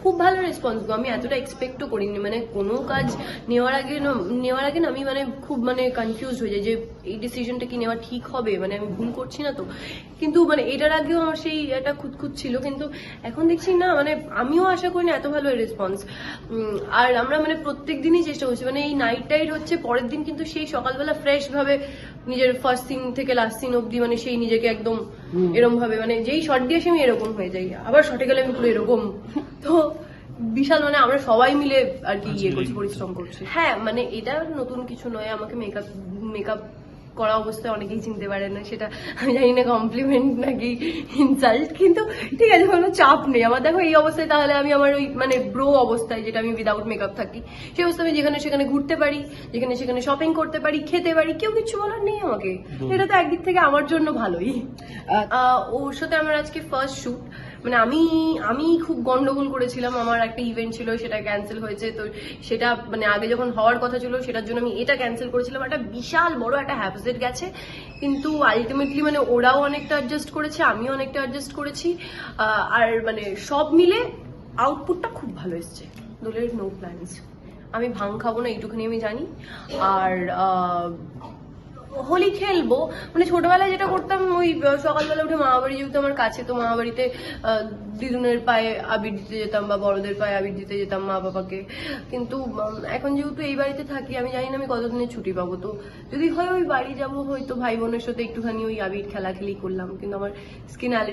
খুব ভালো রেসপন্স গো। আমি এতটা এক্সপেক্টও করিনি, মানে কোনো কাজ নেওয়ার আগে না আমি মানে খুব মানে কনফিউজ হয়ে যাই যে এই ডিসিশনটা কি নেওয়া ঠিক হবে, মানে আমি ভুল করছি না তো। কিন্তু মানে এটার আগেও আমার সেই একটা খুঁতখুত ছিল, কিন্তু এখন দেখছি না মানে আমিও আশা করি না এত ভালো রেসপন্স। আর আমরা মানে প্রত্যেক দিনই চেষ্টা করছি, মানে এই নাইট টাইট হচ্ছে পরের দিন কিন্তু সেই সকালবেলা ফ্রেশ ভাবে নিজের ফার্স্ট সিন থেকে লাস্ট সিন অব্দি মানে সেই নিজেকে একদম এরকম ভাবে, মানে যেই শট দিয়ে আসে আমি এরকম হয়ে যাই, আবার শটে গেলে আমি পুরো এরকম। তো বিশাল মানে আমরা সবাই মিলে আর কি ইয়ে করছি, পরিশ্রম করছি। হ্যাঁ মানে এটা নতুন কিছু নয়, আমাকে মেকআপ করা অবস্থায় অনেকেই চিনতে পারে না, সেটা আমি জানি না কমপ্লিমেন্ট নাকি ইনসাল্ট, কিন্তু ঠিক আছে কোনো চাপ নেই আমার। দেখো এই অবস্থায় তাহলে আমি আমার ওই মানে ব্রো অবস্থায়, যেটা আমি উইদাউট মেকআপ থাকি, সেই অবস্থায় আমি যেখানে সেখানে ঘুরতে পারি, যেখানে সেখানে শপিং করতে পারি, খেতে পারি, কেউ কিছু বলার নেই আমাকে। এটা তো একদিক থেকে আমার জন্য ভালোই। ওর সাথে আমার আজকে ফার্স্ট শুট, মানে আমি খুব গন্ডগোল করেছিলাম, আমার একটা ইভেন্ট ছিল সেটা ক্যান্সেল হয়েছে, তো সেটা মানে আগে যখন হওয়ার কথা ছিল সেটার জন্য আমি এটা ক্যান্সেল করেছিলাম, একটা বিশাল বড় একটা হ্যাপসেট গেছে, কিন্তু আলটিমেটলি মানে ওরাও অনেকটা অ্যাডজাস্ট করেছে, আমিও অনেকটা অ্যাডজাস্ট করেছি, আর মানে সব মিলে আউটপুটটা খুব ভালো এসছে। দোলের নো প্ল্যানস, আমি ভাং খাবো না এইটুখানি আমি জানি। আর হোলি খেলবো, মানে ছোটবেলায় যেটা করতাম ওই সকালবেলা উঠে মামাবাড়ি, যেহেতু আমার কাছে, তো মামাবাড়িতে দিদুনের পায়ে আবির দিতে যেতাম বা বড়দের পায়ে আবির দিতে যেতাম মা বাবাকে। কিন্তু এখন যেহেতু এই বাড়িতে থাকি, আমি জানি না আমি কতদিনের ছুটি পাবো, তো যদি হয় ওই বাড়ি যাবো, হয়তো ভাই বোনের সাথে একটুখানি ওই আবির খেলাখেলি করলাম, কিন্তু আমার স্কিন অ্যালার্জি